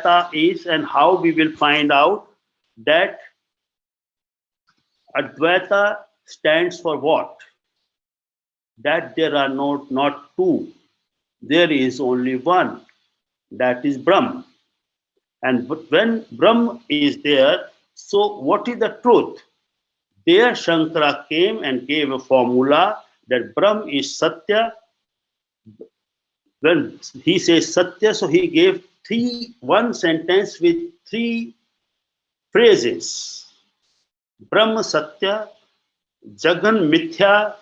Advaita is, and how we will find out that Advaita stands for what? That there are not two, there is only one, that is Brahm. And when Brahm is there, so what is the truth? There Shankara came and gave a formula that Brahm is Satya. When he says Satya, so he gave one sentence with three phrases. Brahma Satya, Jagan Mithya,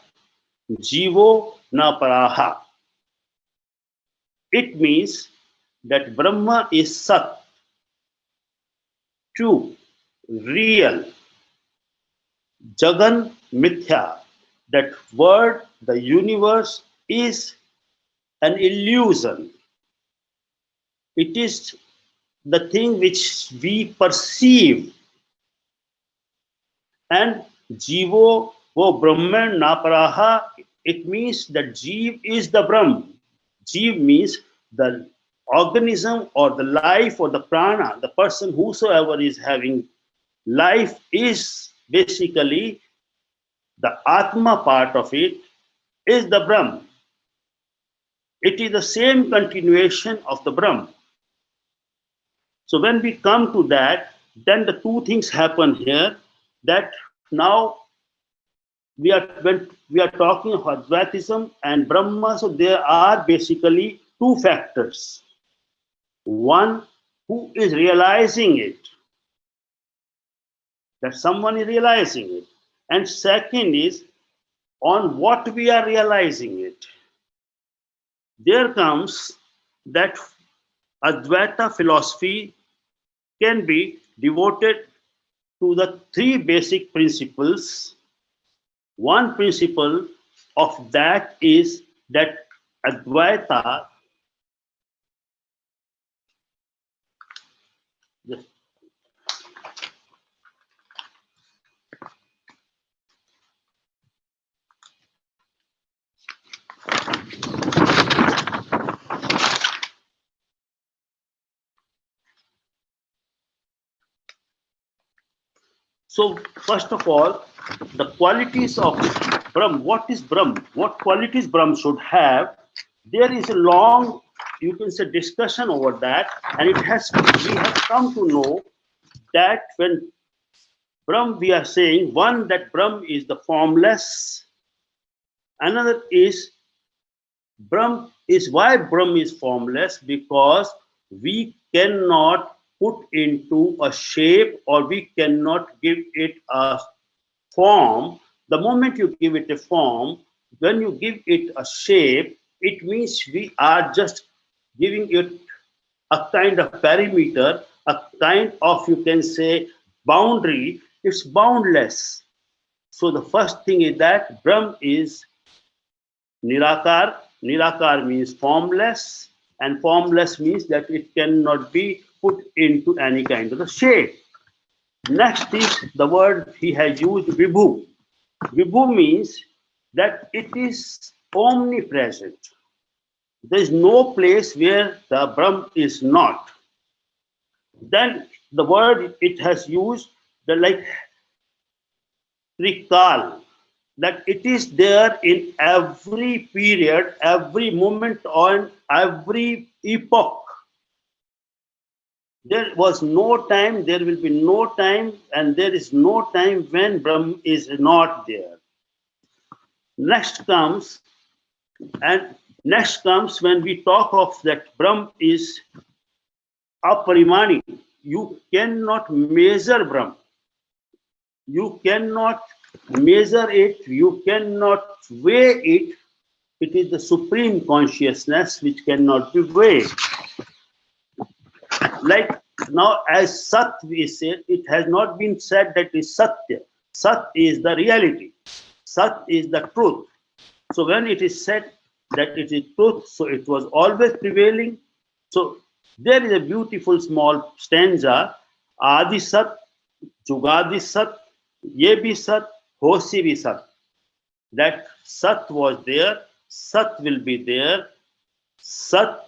Jivo Na Paraha. It means that Brahma is Sat, true, real. Jagan Mithya, that word, the universe is an illusion. It is the thing which we perceive. And Jivo wo Brahman Naparaha, it means that Jeev is the Brahm. Jeev means the organism or the life or the prana, the person whosoever is having life is basically the Atma part of it is the Brahm. It is the same continuation of the Brahm. So when we come to that, then the two things happen here, that now when we are talking of Advaitism and Brahma, so there are basically two factors. One, who is realizing it, that someone is realizing it. And second is, on what we are realizing it. There comes that Advaita philosophy can be devoted to the three basic principles. One principle of that is that Advaita, so first of all, the qualities of Brahm. What is Brahm? What qualities Brahm should have? There is a long, you can say, discussion over that, and we have come to know that when Brahm, we are saying one, that Brahm is the formless. Another is Brahm is why Brahm is formless, because we cannot put into a shape or we cannot give it a form. The moment you give it a form, when you give it a shape, it means we are just giving it a kind of perimeter, a kind of, you can say, boundary. It's boundless. So the first thing is that Brahm is Nirakar. Nirakar means formless, and formless means that it cannot be put into any kind of a shape. Next is the word he has used, Vibhu. Vibhu means that it is omnipresent. There is no place where the Brahm is not. Then the word it has used, the like Trikal, that it is there in every period, every moment, on every epoch. There was no time, there will be no time, and there is no time when Brahm is not there. Next comes, when we talk of that Brahm is aparimani. You cannot measure Brahm. You cannot measure it, you cannot weigh it. It is the supreme consciousness which cannot be weighed. Like now, as Sat we say, it has not been said that it is Satya. Sat is the reality. Sat is the truth. So when it is said that it is truth, so it was always prevailing. So there is a beautiful small stanza, Adi Sat, Jugadi Sat, Ye bhi Sat, Hosi bhi Sat. That Sat was there, Sat will be there, Sat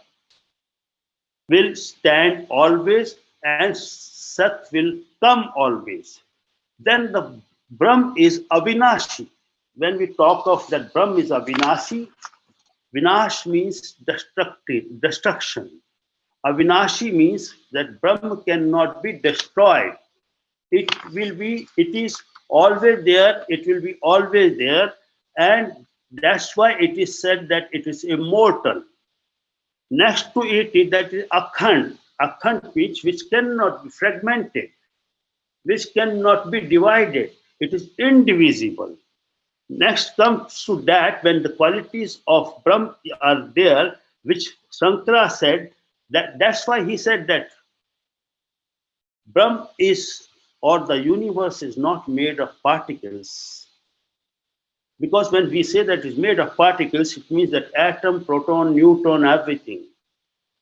will stand always and Sat will come always. Then the Brahm is Avinashi. When we talk of that Brahm is Avinashi, Vinash means destruction. Avinashi means that Brahm cannot be destroyed. It is always there, it will be always there, and that's why it is said that it is immortal. Next to it is that is Akhand which cannot be fragmented, which cannot be divided. It is indivisible. Next comes to that when the qualities of Brahm are there, which Shankara said that that's why he said that Brahm is or the universe is not made of particles. Because when we say that it's made of particles, it means that atom, proton, neutron, everything.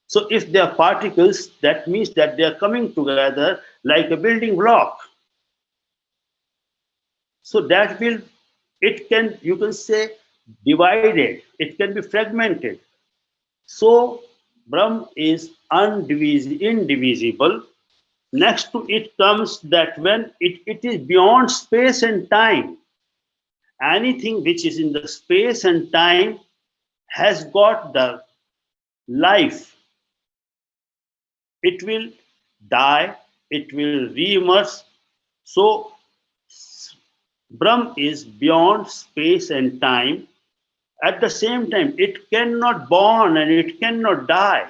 So if they are particles, that means that they are coming together like a building block. So that will, it can, you can say, divided, it can be fragmented. So Brahm is indivisible. Next to it comes that when it is beyond space and time, anything which is in the space and time has got the life. It will die, it will re-emerge. So Brahm is beyond space and time. At the same time, it cannot born and it cannot die.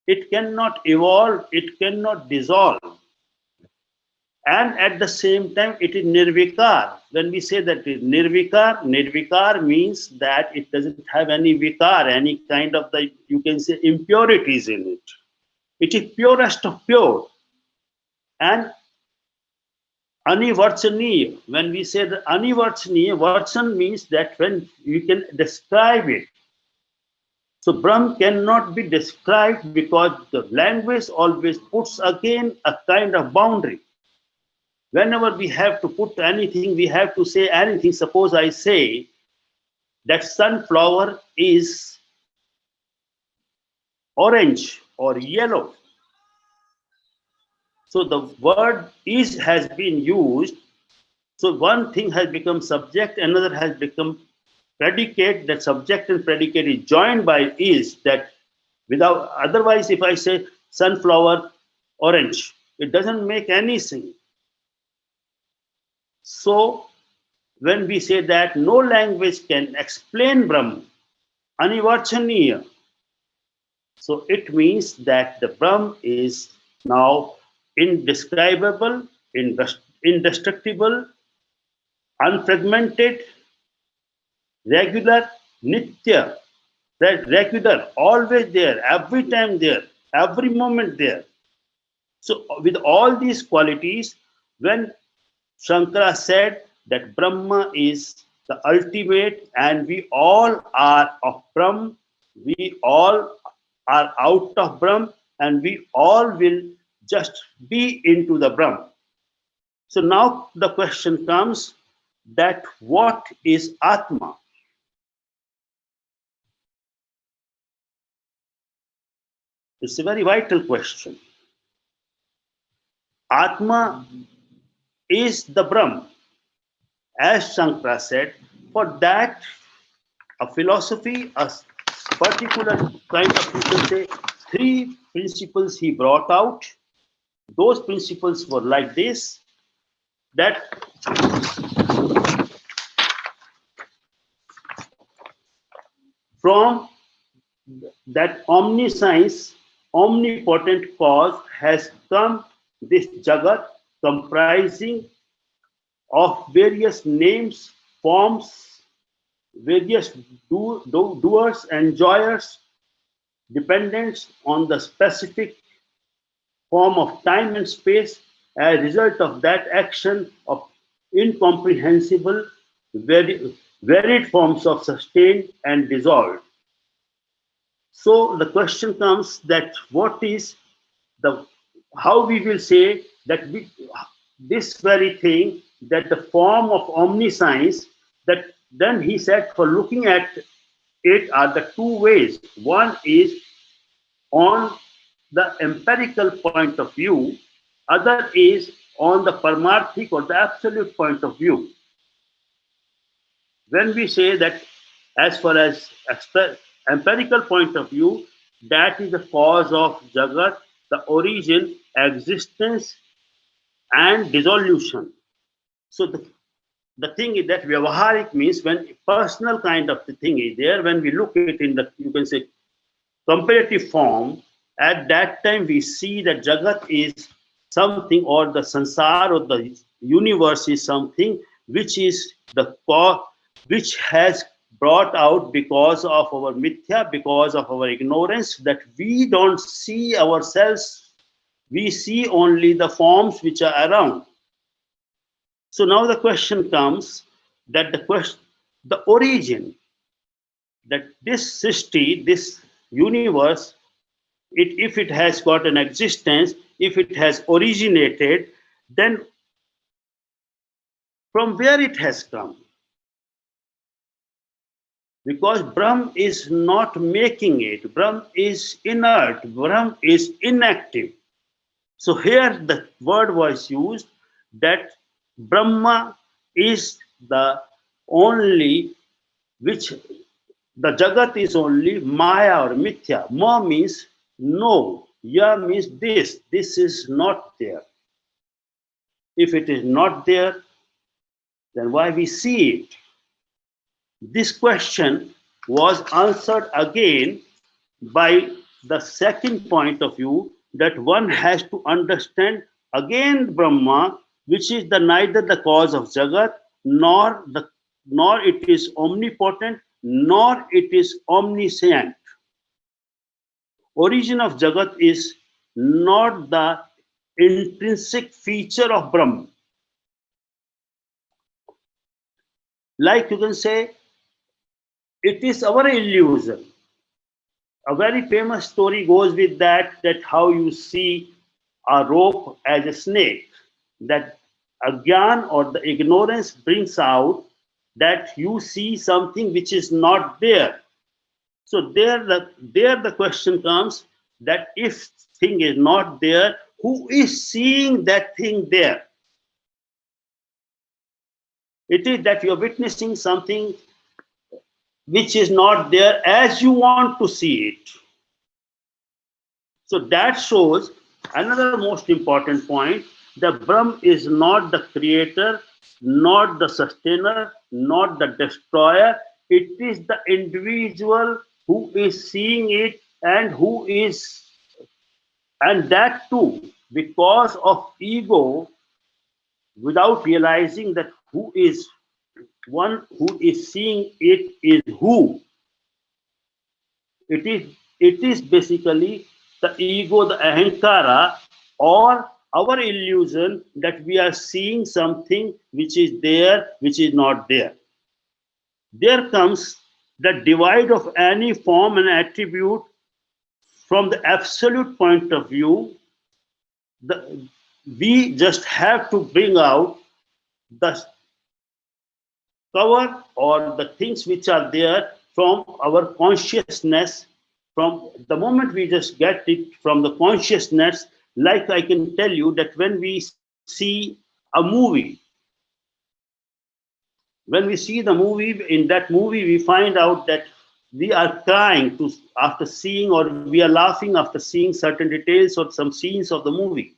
It cannot evolve, it cannot dissolve. And at the same time, it is nirvikar. When we say that it is nirvikar means that it doesn't have any vikar, any kind of the, you can say, impurities in it. It is purest of pure. And anivarchaniya, when we say that anivarchaniya, varchan means that when you can describe it. So Brahm cannot be described because the language always puts again a kind of boundary. Whenever we have to put anything, we have to say anything. Suppose I say that sunflower is orange or yellow. So the word is has been used. So one thing has become subject, another has become predicate. That subject and predicate is joined by is, that without, otherwise if I say sunflower orange, it doesn't make any sense. So when we say that no language can explain Brahm, anivarchaniya, so it means that the Brahm is now indescribable, indestructible, unfragmented, regular, nitya, regular, always there, every time there, every moment there. So with all these qualities, when Shankara said that Brahma is the ultimate and we all are of Brahm, we all are out of Brahm, and we all will just be into the Brahm. So now the question comes that what is Atma? It's a very vital question. Atma is the Brahm. As Shankara said, for that, a philosophy, a particular kind of, you can say, three principles he brought out. Those principles were like this, that from that omniscience, omnipotent cause has come this Jagat comprising of various names, forms, various doers, enjoyers, dependents on the specific form of time and space. As a result of that action of incomprehensible, varied forms of sustained and dissolved. So the question comes that what is the, how we will say that this very thing, that the form of omniscience, that then he said for looking at it are the two ways. One is on the empirical point of view, other is on the paramarthik or the absolute point of view. When we say that as far as empirical point of view, that is the cause of Jagat, the origin, existence, and dissolution. So the thing is that Vyavaharik means when personal kind of the thing is there, when we look at it in the, you can say, comparative form, at that time we see that Jagat is something, or the sansar or the universe is something which is the cause, which has brought out because of our mithya, because of our ignorance, that we don't see ourselves, we see only the forms which are around. So now the question comes that the origin, that this Srishti, this universe, if it has got an existence, if it has originated, then from where it has come? Because Brahm is not making it, Brahm is inert, Brahm is inactive. So here the word was used that Brahma is the only which the Jagat is only Maya or Mithya. Ma means no, Ya means this is not there. If it is not there, then why we see it? This question was answered again by the second point of view, that one has to understand again Brahma, which is the neither the cause of Jagat, nor it is omnipotent, nor it is omniscient. Origin of Jagat is not the intrinsic feature of Brahma. Like you can say, it is our illusion. A very famous story goes with that how you see a rope as a snake, that agyan or the ignorance brings out that you see something which is not there. So there the question comes that if thing is not there, who is seeing that thing there? It is that you're witnessing something which is not there as you want to see it. So that shows another most important point, that Brahm is not the creator, not the sustainer, not the destroyer. It is the individual who is seeing it, and that too because of ego, without realizing that who is one who is seeing it is who. It is basically the ego, the ahankara, or our illusion that we are seeing something which is there, which is not there. There comes the divide of any form and attribute from the absolute point of view. We just have to bring out the cover or the things which are there from our consciousness. From the moment we just get it from the consciousness, like I can tell you that when we see a movie, when we see the movie, in that movie we find out that we are crying after seeing, or we are laughing after seeing certain details or some scenes of the movie.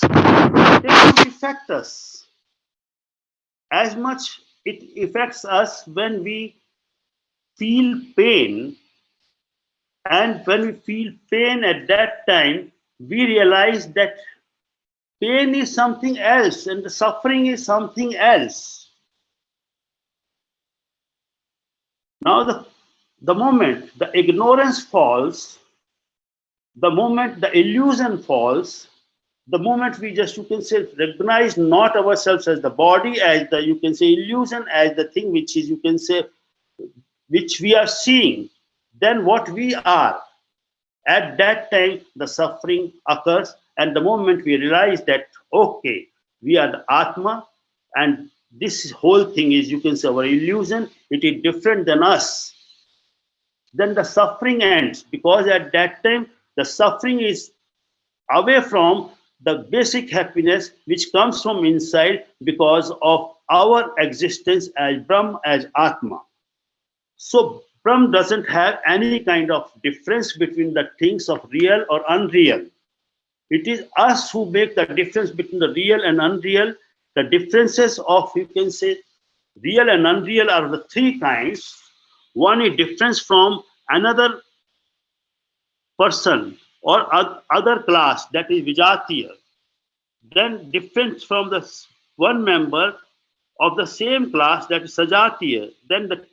They don't affect us as much. It affects us when we feel pain, and when we feel pain at that time, we realize that pain is something else and the suffering is something else. Now the moment the ignorance falls, the moment the illusion falls, the moment we just, you can say, recognize not ourselves as the body, as the, you can say, illusion, as the thing which is, you can say, which we are seeing, then what we are, at that time the suffering occurs. And the moment we realize that okay, we are the Atma, and this whole thing is, you can say, our illusion, it is different than us. then the suffering ends, because at that time the suffering is away from the basic happiness which comes from inside because of our existence as Brahm, as Atma. So Brahm doesn't have any kind of difference between the things of real or unreal. It is us who make the difference between the real and unreal. The differences of, you can say, real and unreal are the three kinds. One is difference from another person or other class, that is Vijatiya. Then difference from the one member of the same class, that is Sajatiya. Then the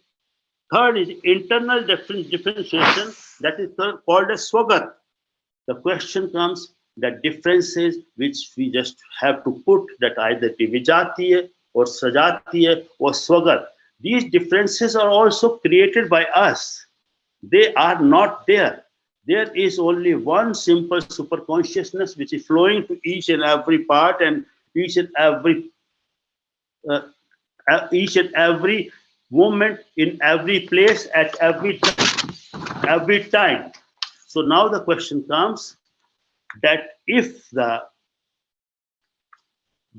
third is internal differentiation, that is called as Swagat. The question comes that differences which we just have to put, that either be Vijatiya or Sajatiya or Swagat. These differences are also created by us. They are not there. There is only one simple super consciousness which is flowing to each and every part and uh, each and every moment in every place at every time. So now the question comes that if the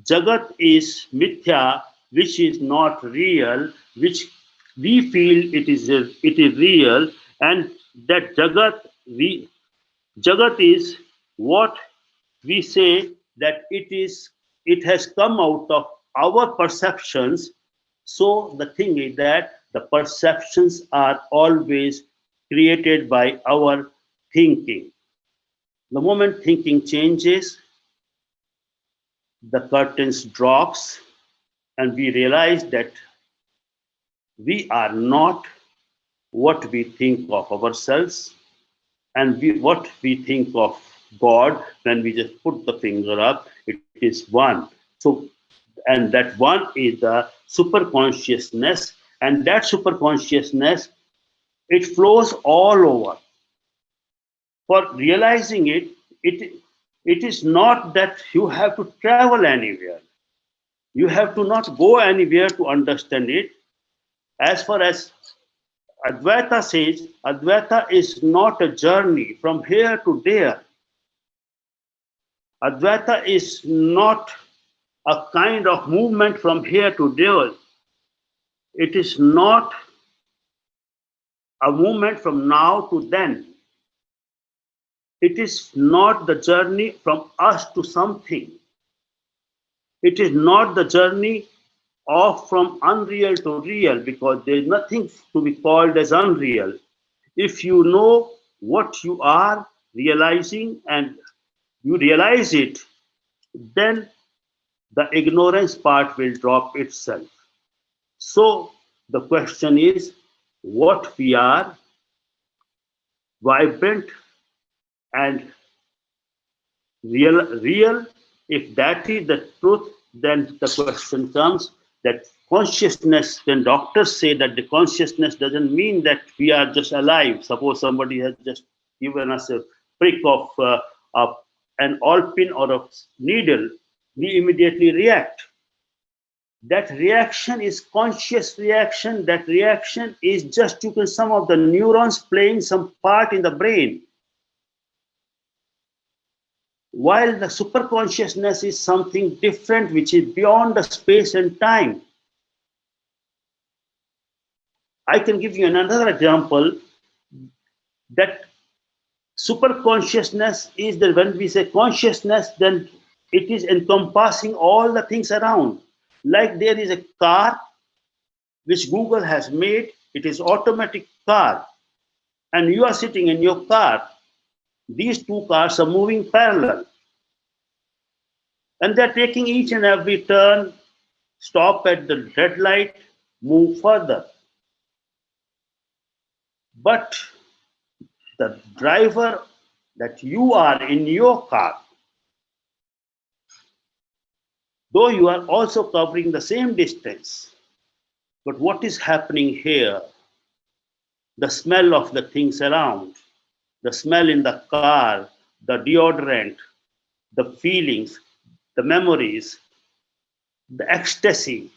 Jagat is mithya, which is not real, which we feel it is real, and that Jagat is what we say that it has come out of our perceptions. So the thing is that the perceptions are always created by our thinking. The moment thinking changes, the curtains drops and we realize that we are not what we think of ourselves, and what we think of God. When we just put the finger up, it is one. So, and that one is the super consciousness, and that super consciousness, it flows all over. For realizing it is not that you have to travel anywhere. You have to not go anywhere to understand it. As far as Advaita says, Advaita is not a journey from here to there. Advaita is not a kind of movement from here to there. It is not a movement from now to then. It is not the journey from us to something. It is not the journey of from unreal to real, because there is nothing to be called as unreal. If you know what you are realizing and you realize it, then the ignorance part will drop itself. So the question is, what we are, vibrant and real. If that is the truth, then the question comes that consciousness, when doctors say that the consciousness doesn't mean that we are just alive. Suppose somebody has just given us a prick of an alpin or a needle, we immediately react. That reaction is conscious reaction. That reaction is just, you can, some of the neurons playing some part in the brain. While the superconsciousness is something different, which is beyond the space and time. I can give you another example, that superconsciousness is that when we say consciousness, then it is encompassing all the things around. Like there is a car which Google has made, it is automatic car, and you are sitting in your car. These two cars are moving parallel, and they're taking each and every turn, stop at the red light, move further. But the driver that you are in your car, though you are also covering the same distance, but what is happening here? The smell of the things around, the smell in the car, the deodorant, the feelings, the memories, the ecstasy,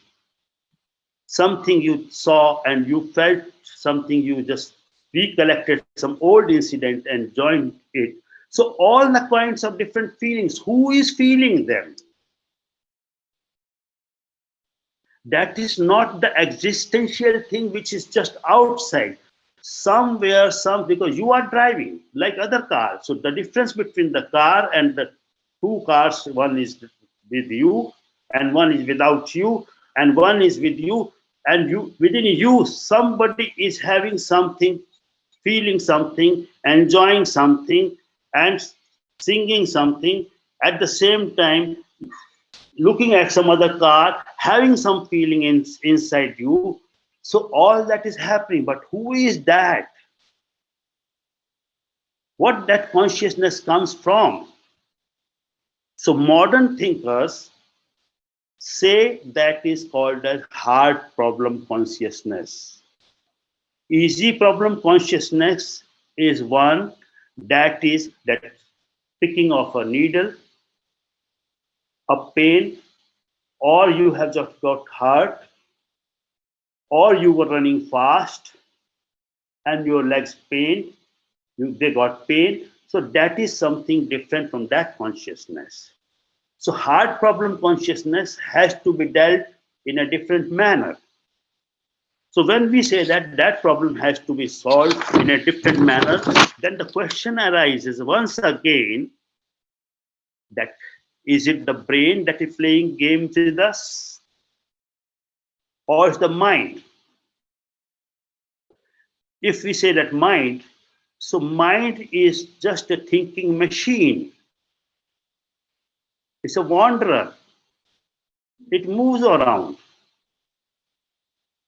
something you saw and you felt, something you just recollected some old incident and joined it. So all the kinds of different feelings, who is feeling them? That is not the existential thing which is just outside. Somewhere, because you are driving like other cars. So the difference between the car and the two cars, one is with you and one is without you, and one is with you, and you within you, somebody is having something, feeling something, enjoying something, and singing something at the same time, looking at some other car, having some feeling inside you. So all that is happening, but who is that? What that consciousness comes from? So modern thinkers say that is called as hard problem consciousness. Easy problem consciousness is one that is that picking of a needle, a pain, or you have just got hurt, or you were running fast and your legs pain, they got pain. So that is something different from that consciousness. So hard problem consciousness has to be dealt in a different manner. So when we say that that problem has to be solved in a different manner, then the question arises once again that is it the brain that is playing games with us, or is the mind? If we say that mind, so mind is just a thinking machine. It's a wanderer. It moves around.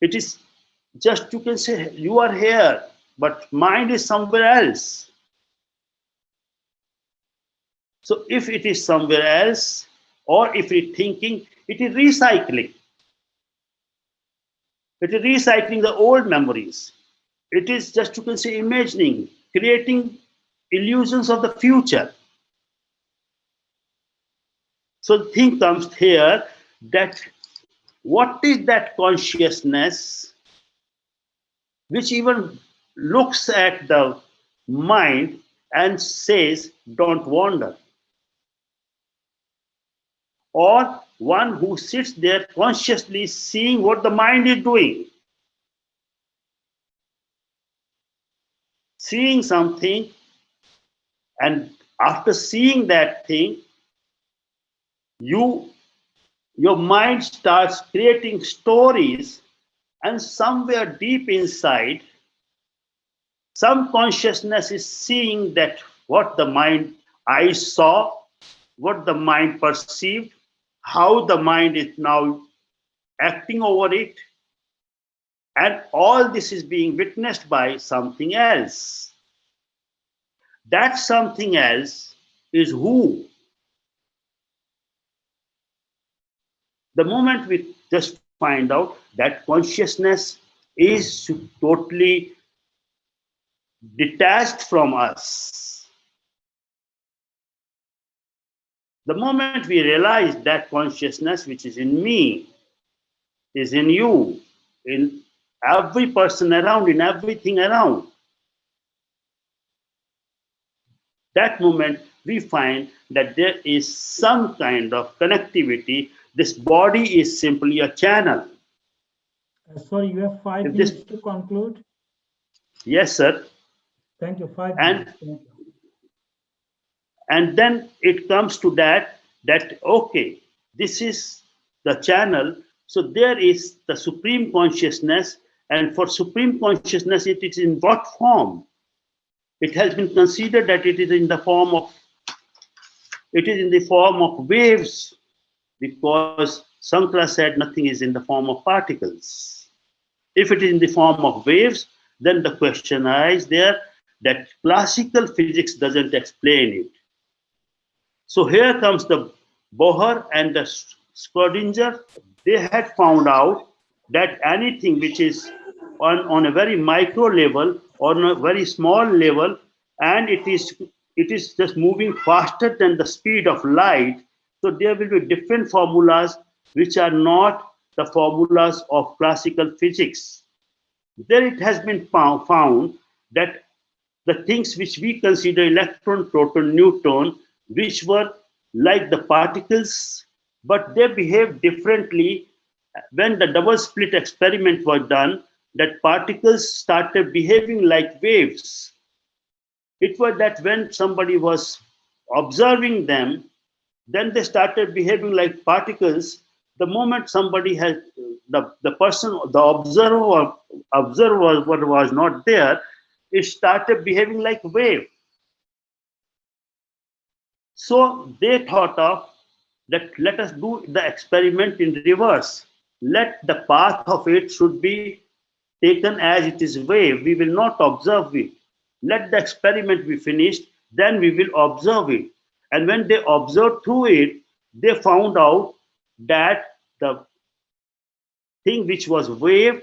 It is just, you can say, you are here, but mind is somewhere else. So if it is somewhere else, or if it's thinking, it is recycling. It is recycling the old memories. It is just, you can say, imagining, creating illusions of the future. So the thing comes here that what is that consciousness which even looks at the mind and says, don't wander? Or one who sits there consciously seeing what the mind is doing, seeing something, and after seeing that thing, your mind starts creating stories, and somewhere deep inside, some consciousness is seeing that what the mind eyes saw, what the mind perceived, how the mind is now acting over it, and all this is being witnessed by something else. That something else is who? The moment we just find out that consciousness is totally detached from us, the moment we realize that consciousness which is in me, is in you, in every person around, in everything around, that moment we find that there is some kind of connectivity. This body is simply a channel. Sorry, you have 5 minutes to conclude. Yes, sir. Thank you. 5 minutes. Thank you. And then it comes to that okay, this is the channel. So there is the supreme consciousness, and for supreme consciousness, it is in what form? It has been considered that it is in the form of waves, because Sankara said nothing is in the form of particles. If it is in the form of waves, then the question arises there that classical physics doesn't explain it. So here comes the Bohr and the Schrodinger. They had found out that anything which is on a very micro level or on a very small level, and it is just moving faster than the speed of light. So there will be different formulas which are not the formulas of classical physics. There it has been found that the things which we consider electron, proton, neutron, which were like the particles, but they behave differently. When the double slit experiment was done, that particles started behaving like waves. It was that when somebody was observing them, then they started behaving like particles. The moment somebody has the person, the observer was not there, it started behaving like wave. So they thought of that let us do the experiment in reverse. Let the path of it should be taken as it is wave. We will not observe it. Let the experiment be finished, then we will observe it. And when they observed through it, they found out that the thing which was wave,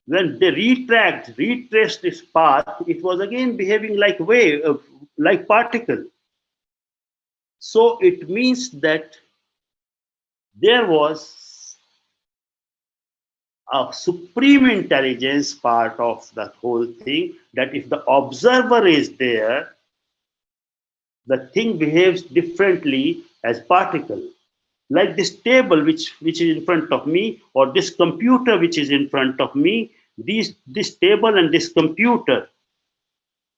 when they retraced its path, it was again behaving like wave, like particle. So it means that there was a supreme intelligence part of the whole thing, that if the observer is there, the thing behaves differently as particle. Like this table which is in front of me, or this computer which is in front of me, this table and this computer,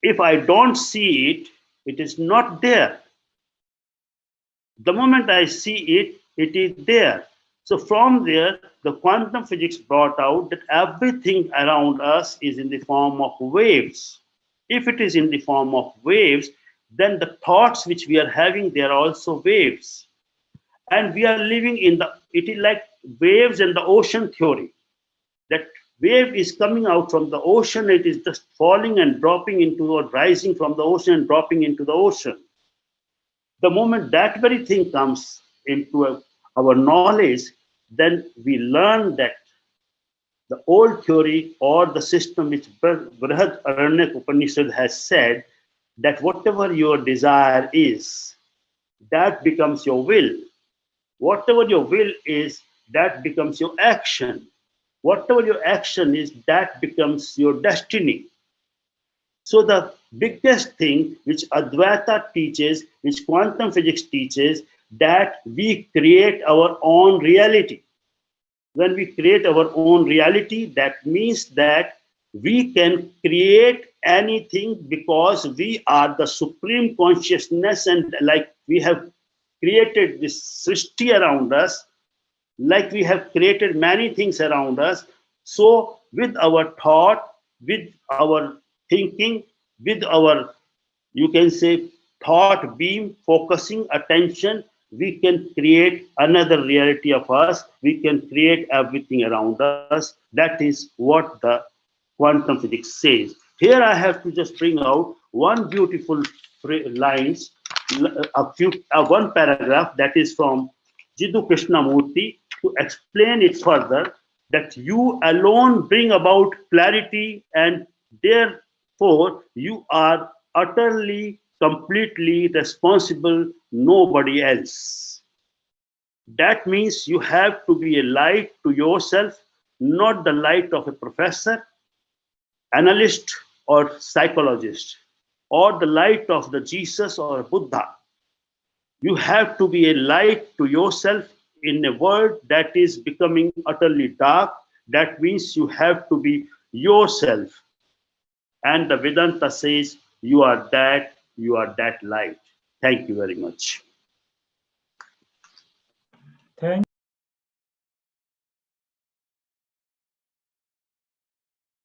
if I don't see it, it is not there. The moment I see it, it is there. So from there, the quantum physics brought out that everything around us is in the form of waves. If it is in the form of waves, then the thoughts which we are having, they are also waves. And we are living in it is like waves and the ocean theory. That wave is coming out from the ocean, it is just falling and dropping into, or rising from the ocean and dropping into the ocean. The moment that very thing comes into our knowledge, then we learn that the old theory or the system which Brihad Aranyak Upanishad has said, that whatever your desire is, that becomes your will. Whatever your will is, that becomes your action. Whatever your action is, that becomes your destiny. So the biggest thing which Advaita teaches, which quantum physics teaches, that we create our own reality. When we create our own reality, that means that we can create anything, because we are the supreme consciousness, and like we have created this srishti around us, like we have created many things around us. So with our thought, with our thinking, with our, you can say, thought beam, focusing attention, we can create another reality of us. We can create everything around us. That is what the quantum physics says. Here I have to just bring out one beautiful lines, one paragraph that is from Jiddu Krishnamurti, to explain it further, that you alone bring about clarity, and therefore you are utterly, completely responsible, nobody else. That means you have to be a light to yourself, not the light of a professor, analyst, or psychologist, or the light of the Jesus or Buddha. You have to be a light to yourself in a world that is becoming utterly dark. That means you have to be yourself. And the Vedanta says you are that light. Thank you very much. Thank